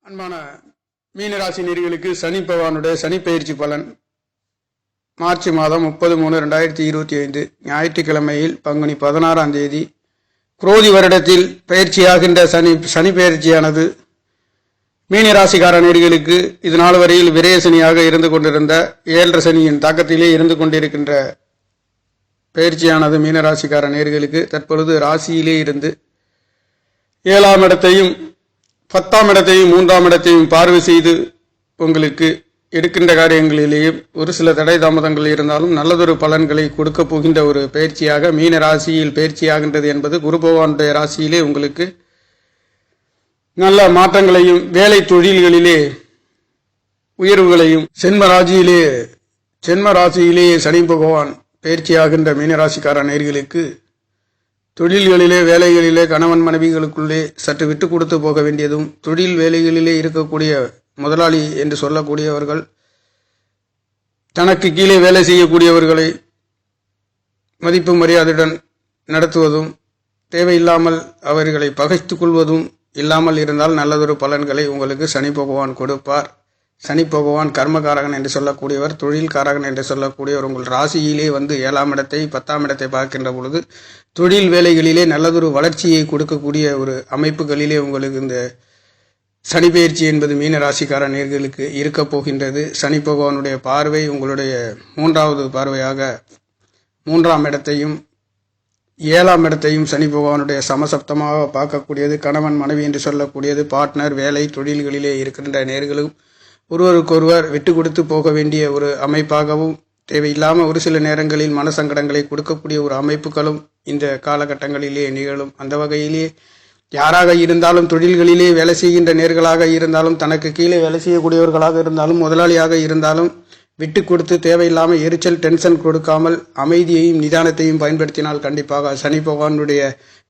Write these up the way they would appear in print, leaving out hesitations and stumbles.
அன்பான மீனராசி நேயர்களுக்கு சனி பகவானுடைய சனி பயிற்சி பலன் மார்ச் மாதம் 30/3/2025 ஞாயிற்றுக்கிழமையில் பங்குனி 16ஆம் தேதி குரோதி வருடத்தில் பயிற்சியாகின்ற சனி பயிற்சியானது மீனராசிக்கார நேயர்களுக்கு இது நாள் வரையில் விரய சனியாக இருந்து கொண்டிருந்த 7.5 சனியின் தாக்கத்திலே இருந்து கொண்டிருக்கின்ற பயிற்சியானது மீனராசிக்கார நேயர்களுக்கு தற்பொழுது ராசியிலே இருந்து 7ஆம் இடத்தையும் 10ஆம் இடத்தையும் 3ஆம் இடத்தையும் பார்வை செய்து உங்களுக்கு எடுக்கின்ற காரியங்களிலேயும் ஒரு சில தடை தாமதங்கள் இருந்தாலும் நல்லதொரு பலன்களை கொடுக்க போகின்ற ஒரு பயிற்சியாக மீன ராசியில் பயிற்சியாகின்றது என்பது குரு பகவானுடைய ராசியிலே உங்களுக்கு நல்ல மாற்றங்களையும் வேலை தொழில்களிலே உயர்வுகளையும் சென்ம ராசியிலேயே சனி பகவான் பயிற்சியாகின்ற மீனராசிக்கார நேயர்களுக்கு தொழில்களிலே வேலைகளிலே கணவன் மனைவிகளுக்குள்ளே சற்று விட்டு கொடுத்து போக வேண்டியதும் தொழில் வேலைகளிலே இருக்கக்கூடிய முதலாளி என்று சொல்லக்கூடியவர்கள் தனக்கு கீழே வேலை செய்யக்கூடியவர்களை மதிப்பு மரியாதையுடன் நடத்துவதும் தேவையில்லாமல் அவர்களை பகைத்துக் கொள்வதும் இல்லாமல் இருந்தால் நல்லதொரு பலன்களை உங்களுக்கு சனி பகவான் கொடுப்பார். சனி பகவான் கர்மகாரகன் என்று சொல்லக்கூடியவர், தொழில்காரகன் என்று சொல்லக்கூடியவர் உங்கள் ராசியிலே வந்து 7ஆம் இடத்தை 10ஆம் இடத்தை பார்க்கின்ற பொழுது தொழில் வேலைகளிலே நல்லதொரு வளர்ச்சியை கொடுக்கக்கூடிய ஒரு அமைப்புகளிலே உங்களுக்கு இந்த சனி பயிற்சி என்பது மீன ராசிக்கார நேயர்களுக்கு இருக்க போகின்றது. சனி பகவானுடைய பார்வை உங்களுடைய 3வது பார்வையாக 3ஆம் இடத்தையும் 7ஆம் இடத்தையும் சனி பகவானுடைய சமசப்தமாக பார்க்கக்கூடியது. கணவன் மனைவி என்று சொல்லக்கூடியது பார்ட்னர் வேலை தொழில்களிலே இருக்கின்ற நேயர்களும் ஒருவருக்கொருவர் விட்டு கொடுத்து போக வேண்டிய ஒரு அமைப்பாகவும் தேவையில்லாமல் ஒரு சில நேரங்களில் மனசங்கடங்களை கொடுக்கக்கூடிய ஒரு அமைப்புகளும் இந்த காலகட்டங்களிலே நிகழும். அந்த வகையிலே யாராக இருந்தாலும் தொழில்களிலே வேலை செய்கின்ற நேர்களாக இருந்தாலும் தனக்கு கீழே வேலை செய்யக்கூடியவர்களாக இருந்தாலும் முதலாளியாக இருந்தாலும் விட்டு கொடுத்து தேவையில்லாமல் எரிச்சல் டென்ஷன் கொடுக்காமல் அமைதியையும் நிதானத்தையும் பயன்படுத்தினால் கண்டிப்பாக சனி பகவானுடைய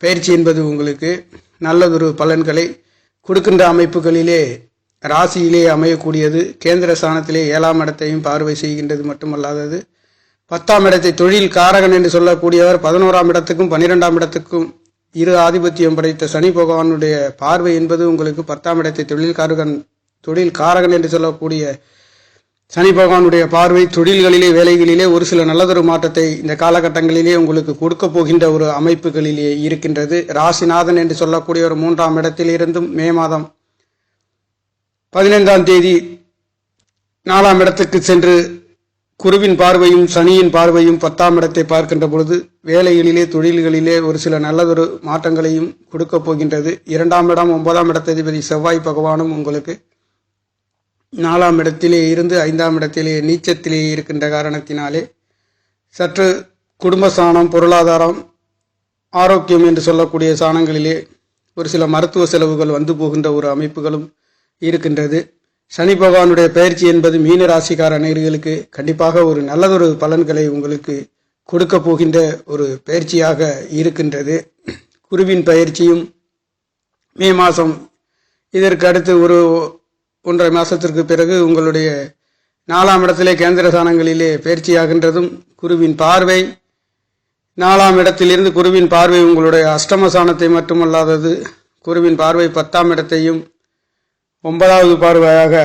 பயிற்சி என்பது உங்களுக்கு நல்லதொரு பலன்களை கொடுக்கின்ற அமைப்புகளிலே ராசியிலே அமையக்கூடியது. கேந்திர ஸ்தானத்திலே 7ஆம் இடத்தையும் பார்வை செய்கின்றது மட்டுமல்லாதது 10ஆம் இடத்தை தொழில் காரகன் என்று சொல்லக்கூடியவர் 11ஆம் இடத்துக்கும் 12ஆம் இடத்துக்கும் இரு ஆதிபத்தியம் படைத்த சனி பகவானுடைய பார்வை என்பது உங்களுக்கு 10ஆம் இடத்தை தொழில் காரகன் என்று சொல்லக்கூடிய சனி பகவானுடைய பார்வை தொழில்களிலே வேலைகளிலே ஒரு சில நல்லதொரு மாற்றத்தை இந்த காலகட்டங்களிலே உங்களுக்கு கொடுக்க போகின்ற ஒரு அமைப்புகளிலே இருக்கின்றது. ராசிநாதன் என்று சொல்லக்கூடிய ஒரு 3ஆம் இடத்திலிருந்தும் மே மாதம் 15ஆம் தேதி 4ஆம் இடத்துக்கு சென்று குருவின் பார்வையும் சனியின் பார்வையும் 10ஆம் இடத்தை பார்க்கின்ற பொழுது வேலைகளிலே தொழில்களிலே ஒரு சில நல்லதொரு மாற்றங்களையும் கொடுக்க போகின்றது. 2ஆம் இடம் 9ஆம் இடத்ததிபதி செவ்வாய் பகவானும் உங்களுக்கு 4ஆம் இடத்திலே இருந்து 5ஆம் இடத்திலே நீச்சத்திலே இருக்கின்ற காரணத்தினாலே சற்று குடும்பஸ்தானம் பொருளாதாரம் ஆரோக்கியம் என்று சொல்லக்கூடிய ஸ்தானங்களிலே ஒரு சில மருத்துவ செலவுகள் வந்து போகின்ற ஒரு அமைப்புகளும் இருக்கின்றது. சனி பகவானுடைய பயிற்சி என்பது மீன ராசிக்கார நேயர்களுக்கு கண்டிப்பாக ஒரு நல்லதொரு பலன்களை உங்களுக்கு கொடுக்க போகின்ற ஒரு பயிற்சியாக இருக்கின்றது. குருவின் பயிற்சியும் மே மாதம் இதற்கு அடுத்து ஒரு 1.5 மாதத்திற்கு பிறகு உங்களுடைய 4ஆம் இடத்திலே கேந்திர ஸ்தானங்களிலே பயிற்சியாகின்றதும் குருவின் பார்வை 4ஆம் இடத்திலிருந்து குருவின் பார்வை உங்களுடைய அஷ்டம ஸ்தானத்தை மட்டுமல்லாதது குருவின் பார்வை 10ஆம் இடத்தையும் 9வது பார்வையாக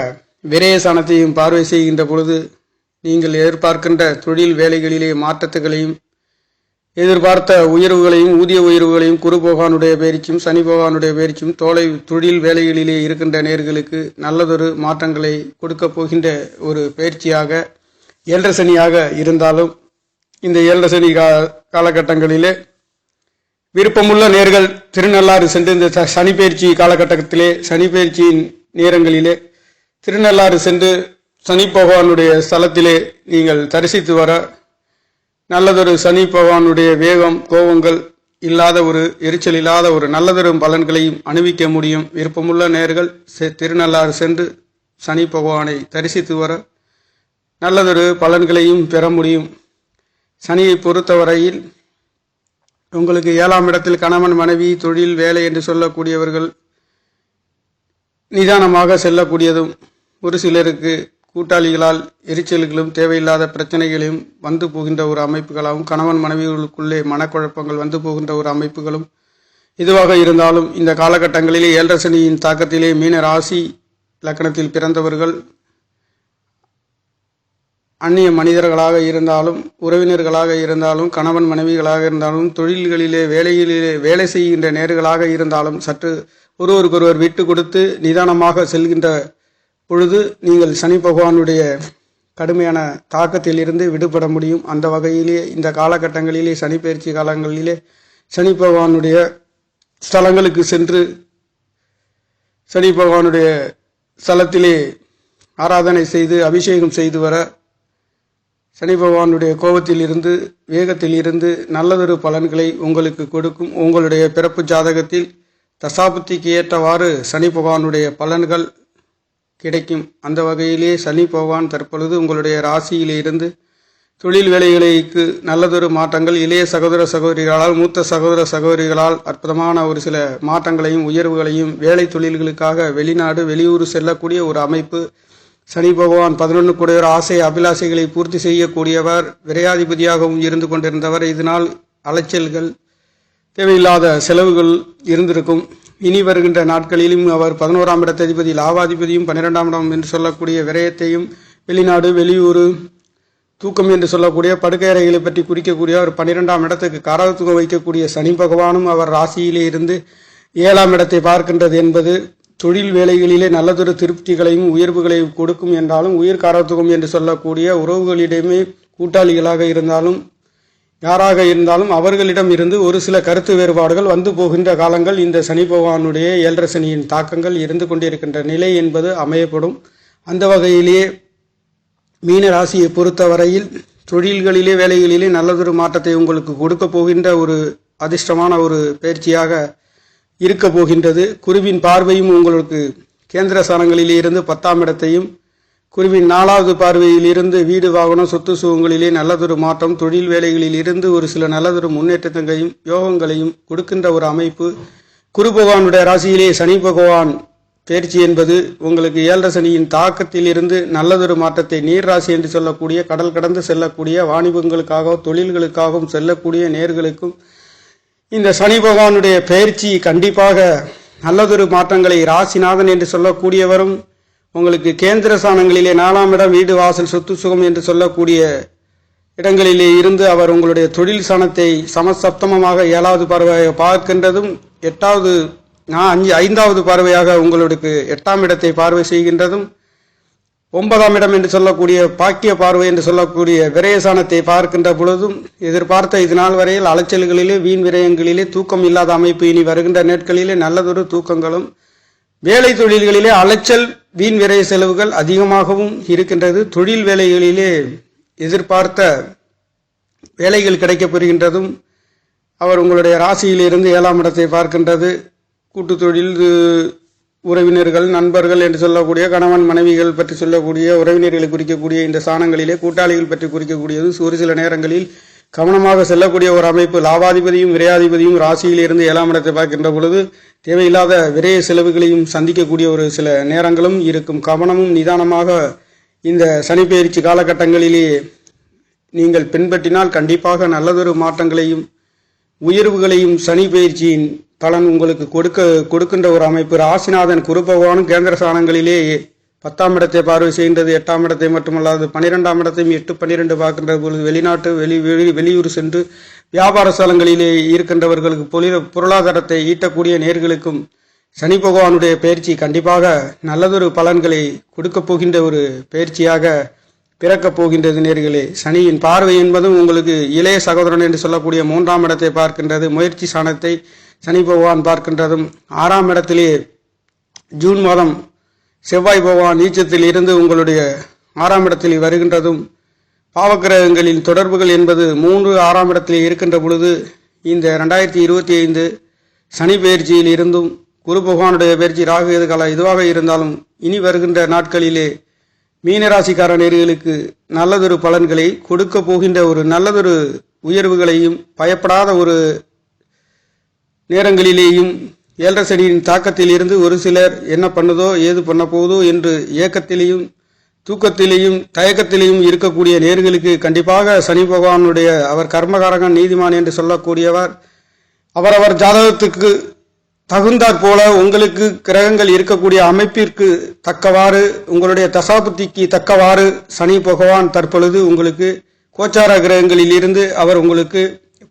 விரயஸ்தானத்தையும் பார்வை செய்கின்ற பொழுது நீங்கள் எதிர்பார்க்கின்ற தொழில் வேலைகளிலே மாற்றத்துகளையும் எதிர்பார்த்த உயர்வுகளையும் ஊதிய உயர்வுகளையும் குரு பகவானுடைய பயிற்சியும் சனி பகவானுடைய பயிற்சியும் தொழில் வேலைகளிலே இருக்கின்ற நேயர்களுக்கு நல்லதொரு மாற்றங்களை கொடுக்க போகின்ற ஒரு பயிற்சியாக 7.5 சனியாக இருந்தாலும் இந்த 7.5 சனி காலகட்டங்களிலே விருப்பமுள்ள நேர்கள் திருநள்ளாறு சென்று இந்த சனி பயிற்சி காலகட்டத்திலே சனி பயிற்சியின் நேரங்களிலே திருநள்ளாறு சென்று சனி பகவானுடைய ஸ்தலத்திலே நீங்கள் தரிசித்து வர நல்லதொரு சனி பகவானுடைய வேகம் கோபங்கள் இல்லாத ஒரு எரிச்சல் இல்லாத ஒரு நல்லதொரு பலன்களையும் அனுபவிக்க முடியும். விருப்பமுள்ள நேர்கள் திருநள்ளாறு சென்று சனி பகவானை தரிசித்து வர நல்லதொரு பலன்களையும் பெற முடியும். சனியை பொறுத்தவரையில் உங்களுக்கு 7ஆம் இடத்தில் கணவன் மனைவி தொழில் வேலை என்று சொல்லக்கூடியவர்கள் நிதானமாக செல்லக்கூடியதும் ஒரு சிலருக்கு கூட்டாளிகளால் எரிச்சல்களும் தேவையில்லாத பிரச்சனைகளையும் வந்து போகின்ற ஒரு அமைப்புகளாகவும் கணவன் மனைவிகளுக்குள்ளே மனக்குழப்பங்கள் வந்து போகின்ற ஒரு அமைப்புகளும் இதுவாக இருந்தாலும் இந்த காலகட்டங்களிலே 7.5 சனியின் தாக்கத்திலே மீன ராசி லக்னத்தில் பிறந்தவர்கள் அந்நிய மனிதர்களாக இருந்தாலும், உறவினர்களாக இருந்தாலும், கணவன் மனைவிகளாக இருந்தாலும், தொழில்களிலே வேலை செய்கின்ற நேர்களாக இருந்தாலும் சற்று ஒருவருக்கொருவர் விட்டு கொடுத்து நிதானமாக செல்கின்ற பொழுது நீங்கள் சனி பகவானுடைய கடுமையான தாக்கத்தில் இருந்து விடுபட முடியும். அந்த வகையிலே இந்த காலகட்டங்களிலே சனி பயிற்சி காலங்களிலே சனி பகவானுடைய ஸ்தலங்களுக்கு சென்று சனி பகவானுடைய ஸ்தலத்திலே ஆராதனை செய்து அபிஷேகம் செய்து வர சனி பகவானுடைய கோபத்தில் இருந்து வேகத்தில் இருந்து நல்லதொரு பலன்களை உங்களுக்கு கொடுக்கும். உங்களுடைய பிறப்பு ஜாதகத்தில் தசாபுத்திக்கு ஏற்றவாறு சனி பகவானுடைய பலன்கள் கிடைக்கும். அந்த வகையிலே சனி பகவான் தற்பொழுது உங்களுடைய ராசியிலே இருந்து தொழில் வேலைகளுக்கு நல்லதொரு மாற்றங்கள், இளைய சகோதர சகோதரிகளால், மூத்த சகோதர சகோதரிகளால் அற்புதமான ஒரு சில மாற்றங்களையும் உயர்வுகளையும், வேலை தொழில்களுக்காக வெளிநாடு வெளியூர் செல்லக்கூடிய ஒரு அமைப்பு. சனி பகவான் 11 கூடியவர், ஆசை அபிலாசைகளை பூர்த்தி செய்யக்கூடியவர், விரையாதிபதியாகவும் இருந்து கொண்டிருந்தவர். இதனால் அலைச்சல்கள், தேவையில்லாத செலவுகள் இருந்திருக்கும். இனி வருகின்ற நாட்களிலும் அவர் 11ஆம் இடத்ததிபதி லாபாதிபதியும் 12ஆம் இடம் என்று சொல்லக்கூடிய விரயத்தையும், வெளிநாடு வெளியூர், தூக்கம் என்று சொல்லக்கூடிய படுக்கையறைகளை பற்றி குறிக்கக்கூடிய அவர் 12ஆம் இடத்துக்கு காரகத்துவம் வைக்கக்கூடிய சனி பகவானும் அவர் ராசியிலே இருந்து 7ஆம் இடத்தை பார்க்கின்றது என்பது தொழில் வேலைகளிலே நல்லதொரு திருப்திகளையும் உயர்வுகளையும் கொடுக்கும். என்றாலும் உயிர் காரகத்துவம் என்று சொல்லக்கூடிய உறவுகளிடமே கூட்டாளிகளாக இருந்தாலும் யாராக இருந்தாலும் அவர்களிடம் இருந்து ஒரு சில கருத்து வேறுபாடுகள் வந்து போகின்ற காலங்கள் இந்த சனி பகவானுடைய 7.5 சனியின் தாக்கங்கள் இருந்து கொண்டிருக்கின்ற நிலை என்பது அமையப்படும். அந்த வகையிலே மீன ராசியை பொறுத்தவரையில் தொழில்களிலே வேலைகளிலே நல்லதொரு மாற்றத்தை உங்களுக்கு கொடுக்க போகின்ற ஒரு அதிர்ஷ்டமான ஒரு பயிற்சியாக இருக்க போகின்றது. குருவின் பார்வையும் உங்களுக்கு கேந்திர ஸ்தானங்களிலே இருந்து 10ஆம் இடத்தையும், குருவின் 4வது பார்வையில் இருந்து வீடு வாகனம் சொத்து சுகங்களிலே நல்லதொரு மாற்றம், தொழில் வேலைகளில் இருந்து ஒரு சில நல்லதொரு முன்னேற்றங்களையும் யோகங்களையும் கொடுக்கின்ற ஒரு அமைப்பு. குரு பகவானுடைய ராசியிலே சனி பகவான் பயிற்சி என்பது உங்களுக்கு 7.5 சனியின் தாக்கத்தில் இருந்து நல்லதொரு மாற்றத்தை, நீர் ராசி என்று சொல்லக்கூடிய கடல் கடந்து செல்லக்கூடிய வாணிபங்களுக்காகவும் தொழில்களுக்காகவும் செல்லக்கூடிய நேர்களுக்கும் இந்த சனி பகவானுடைய பயிற்சி கண்டிப்பாக நல்லதொரு மாற்றங்களை, ராசிநாதன் என்று சொல்லக்கூடியவரும் உங்களுக்கு கேந்திர ஸ்தானங்களிலே 4ஆம் இடம் வீடு வாசல் சொத்து சுகம் என்று சொல்லக்கூடிய இடங்களிலே இருந்து அவர் உங்களுடைய தொழில் ஸ்தானத்தை சமசப்தமமாக 7வது பார்வையாக பார்க்கின்றதும், 5வது பார்வையாக உங்களுக்கு 8ஆம் இடத்தை பார்வை செய்கின்றதும், 9ஆம் இடம் என்று சொல்லக்கூடிய பாக்கிய பார்வை என்று சொல்லக்கூடிய விரயசானத்தை பார்க்கின்ற பொழுதும் எதிர்பார்த்த இது நாள் வரையில் அலைச்சல்களிலே வீண் விரயங்களிலே தூக்கம் இல்லாத அமைப்பு இனி வருகின்ற நாட்களிலே நல்லதொரு தூக்கங்களும், வேலை தொழில்களிலே அலைச்சல் வீண் விரய செலவுகள் அதிகமாகவும் இருக்கின்றது. தொழில் வேலைகளிலே எதிர்பார்த்த வேலைகள் கிடைக்கப் பெறுகின்றதும் அவர் உங்களுடைய ராசியிலிருந்து 7ஆம் இடத்தை பார்க்கின்றது. கூட்டு தொழில், உறவினர்கள், நண்பர்கள் என்று சொல்லக்கூடிய கணவன் மனைவிகள் பற்றி சொல்லக்கூடிய உறவினர்களை குறிக்கக்கூடிய இந்த ஸ்தானங்களிலே கூட்டாளிகள் பற்றி குறிக்கக்கூடியது ஒரு சில நேரங்களில் கவனமாக செல்லக்கூடிய ஒரு அமைப்பு. லாபாதிபதியும் விரையாதிபதியும் ராசியிலிருந்து 7ஆம் இடத்தை பார்க்கின்ற பொழுது தேவையில்லாத விரைய செலவுகளையும் சந்திக்கக்கூடிய ஒரு சில நேரங்களும் இருக்கும். கவனமும் நிதானமாக இந்த சனிப்பெயர்ச்சி காலகட்டங்களிலே நீங்கள் பின்பற்றினால் கண்டிப்பாக நல்லதொரு மாற்றங்களையும் உயர்வுகளையும் சனி பயிற்சியின் பலன் உங்களுக்கு கொடுக்கின்ற ஒரு அமைப்பு. ராசிநாதன் குரு பகவானும் கேந்திர ஸ்தானங்களிலே 10ஆம் இடத்தை பார்வை செய்கின்றது. 8ஆம் இடத்தை மட்டுமல்லாது 12ஆம் இடத்தையும் 8-12 பார்க்கின்ற பொழுது வெளிநாட்டு வெளியூர் சென்று வியாபார ஸ்தலங்களிலே இருக்கின்றவர்களுக்கு பொருளாதாரத்தை ஈட்டக்கூடிய நேர்களுக்கும் சனி பகவானுடைய பயிற்சி கண்டிப்பாக நல்லதொரு பலன்களை கொடுக்கப் போகின்ற ஒரு பயிற்சியாக பிறக்கப் போகின்றது. நேர்களே, சனியின் பார்வை என்பதும் உங்களுக்கு இளைய சகோதரன் என்று சொல்லக்கூடிய 3ஆம் இடத்தை பார்க்கின்றது. முயற்சி ஸ்தானத்தை சனி பகவான் பார்க்கின்றதும், 6ஆம் இடத்திலே ஜூன் மாதம் செவ்வாய் பகவான் நீச்சத்தில் இருந்து உங்களுடைய 6ஆம் இடத்தில் வருகின்றதும், பாவக்கிரகங்களின் தொடர்புகள் என்பது 3-6ஆம் இடத்திலே இருக்கின்ற பொழுது இந்த 2025 சனி பயிற்சியில் இருந்தும் குரு பகவானுடைய பயிற்சி ராகு எதுகால இதுவாக இருந்தாலும் இனி வருகின்ற நாட்களிலே மீனராசிக்கார நேர்களுக்கு நல்லதொரு பலன்களை கொடுக்க போகின்ற ஒரு நல்லதொரு உயர்வுகளையும், பயப்படாத ஒரு நேரங்களிலேயும் 7.5 சனியின் தாக்கத்தில் இருந்து ஒரு சிலர் என்ன பண்ணுதோ ஏது பண்ண போதோ என்று ஏக்கத்திலேயும் தூக்கத்திலேயும் தயக்கத்திலேயும் இருக்கக்கூடிய நேர்களுக்கு கண்டிப்பாக சனி பகவானுடைய அவர் கர்மகாரகன் நீதிமான் என்று சொல்லக்கூடியவர் அவரவர் ஜாதகத்துக்கு தகுந்தாற் போல உங்களுக்கு கிரகங்கள் இருக்கக்கூடிய அமைப்பிற்கு தக்கவாறு உங்களுடைய தசாபுத்திக்கு தக்கவாறு சனி பகவான் தற்பொழுது உங்களுக்கு கோச்சார கிரகங்களில் இருந்து அவர் உங்களுக்கு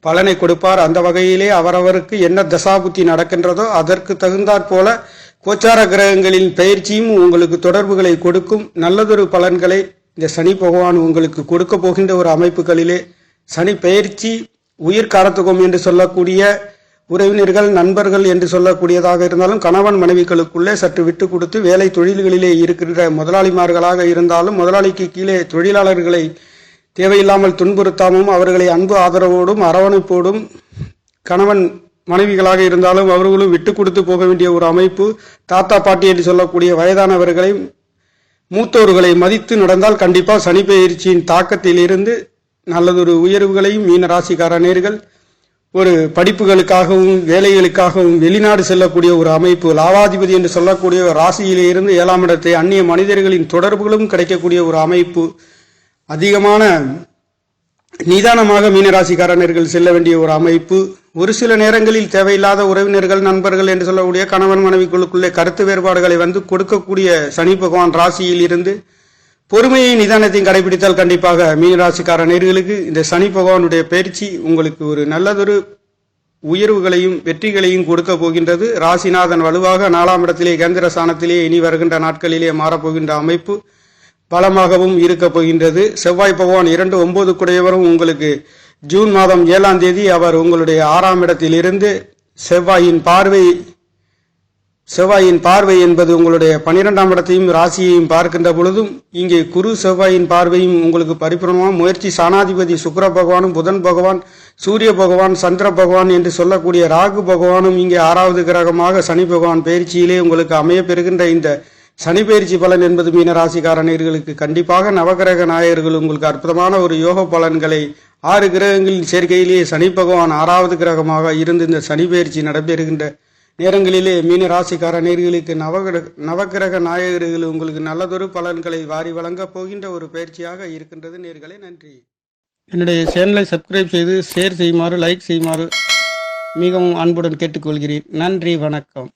பலனை கொடுப்பார். அந்த வகையிலே அவரவருக்கு என்ன தசாபுத்தி நடக்கின்றதோ அதற்கு தகுந்தாற் போல கோச்சார கிரகங்களின் பயிற்சியும் உங்களுக்கு தொடர்புகளை கொடுக்கும். நல்லதொரு பலன்களை இந்த சனி பகவான் உங்களுக்கு கொடுக்க போகின்ற ஒரு அமைப்புகளிலே சனி பயிற்சி உயிர் காரத்துவம் என்று சொல்லக்கூடிய உறவினர்கள் நண்பர்கள் என்று சொல்லக்கூடியதாக இருந்தாலும் கணவன் மனைவிகளுக்குள்ளே சற்று விட்டு கொடுத்து வேலை தொழில்களிலே இருக்கின்ற முதலாளிமார்களாக இருந்தாலும் முதலாளிக்கு கீழே தொழிலாளர்களை தேவையில்லாமல் துன்புறுத்தாமும் அவர்களை அன்பு ஆதரவோடும் அரவணைப்போடும் கணவன் மனைவிகளாக இருந்தாலும் அவர்களும் விட்டு கொடுத்து போக வேண்டிய ஒரு அமைப்பு. தாத்தா பாட்டி என்று சொல்லக்கூடிய வயதானவர்களை மூத்தோர்களை மதித்து நடந்தால் கண்டிப்பாக சனி பயிற்சியின் தாக்கத்தில் இருந்து நல்லதொரு உயர்வுகளையும் மீன ராசிக்கார நேர்கள் ஒரு படிப்புகளுக்காகவும் வேலைகளுக்காகவும் வெளிநாடு செல்லக்கூடிய ஒரு அமைப்பு. லாவாதிபதி என்று சொல்லக்கூடிய ராசியிலே இருந்து 7ஆம் இடத்தை அந்நிய மனிதர்களின் தொடர்புகளும் கிடைக்கக்கூடிய ஒரு அமைப்பு. அதிகமான நிதானமாக மீனராசிக்காரர்கள் செல்ல வேண்டிய ஒரு அமைப்பு. ஒரு சில நேரங்களில் தேவையில்லாத உறவினர்கள் நண்பர்கள் என்று சொல்லக்கூடிய கணவன் மனைவிக்குள்ளுக்குள்ளே கருத்து வேறுபாடுகளை வந்து கொடுக்கக்கூடிய சனி பகவான் ராசியில் இருந்து பொறுமையை நிதானத்தையும் கடைபிடித்தால் கண்டிப்பாக மீனராசிக்கார நேர்களுக்கு இந்த சனி பகவானுடைய பயிற்சி உங்களுக்கு ஒரு நல்லதொரு உயர்வுகளையும் வெற்றிகளையும் கொடுக்க போகின்றது. ராசிநாதன் வலுவாக 4ஆம் இடத்திலே கேந்திர ஸ்தானத்திலே இனி வருகின்ற நாட்களிலே மாறப்போகின்ற அமைப்பு பலமாகவும் இருக்க போகின்றது. செவ்வாய் பகவான் 2-9 குடையவரும் உங்களுக்கு ஜூன் மாதம் 7ஆம் தேதி அவர் உங்களுடைய 6ஆம் இடத்தில் இருந்து செவ்வாயின் பார்வை என்பது உங்களுடைய 12ஆம் இடத்தையும் ராசியையும் பார்க்கின்ற பொழுதும் இங்கே குரு செவ்வாயின் பார்வையும் உங்களுக்கு பரிபூர்ணமாக முயற்சி. சாணாதிபதி சுக்கிர பகவானும் புதன் பகவான் சூரிய பகவான் சந்திர பகவான் என்று சொல்லக்கூடிய ராகு பகவானும் இங்கே 6வது கிரகமாக சனி பகவான் பயிற்சியிலே உங்களுக்கு அமைய பெறுகின்ற இந்த சனி பயிற்சி பலன் என்பது மீன ராசிக்காரர்களுக்கு கண்டிப்பாக நவகிரக நாயகர்கள் உங்களுக்கு அற்புதமான ஒரு யோக பலன்களை 6 கிரகங்களின் சேர்க்கையிலேயே சனி பகவான் 6வது கிரகமாக இருந்து இந்த சனி பயிற்சி நடைபெறுகின்ற நேரங்களிலே மீன ராசிக்கார நேர்களுக்கு நவகிரக நாயகர்கள் உங்களுக்கு நல்லதொரு பலன்களை வாரி வழங்கப் போகின்ற ஒரு பயிற்சியாக இருக்கின்றது. நேர்களே, நன்றி. என்னுடைய சேனலை சப்ஸ்கிரைப் செய்து ஷேர் செய்யுமாறு லைக் செய்யுமாறு மிகவும் அன்புடன் கேட்டுக்கொள்கிறேன். நன்றி, வணக்கம்.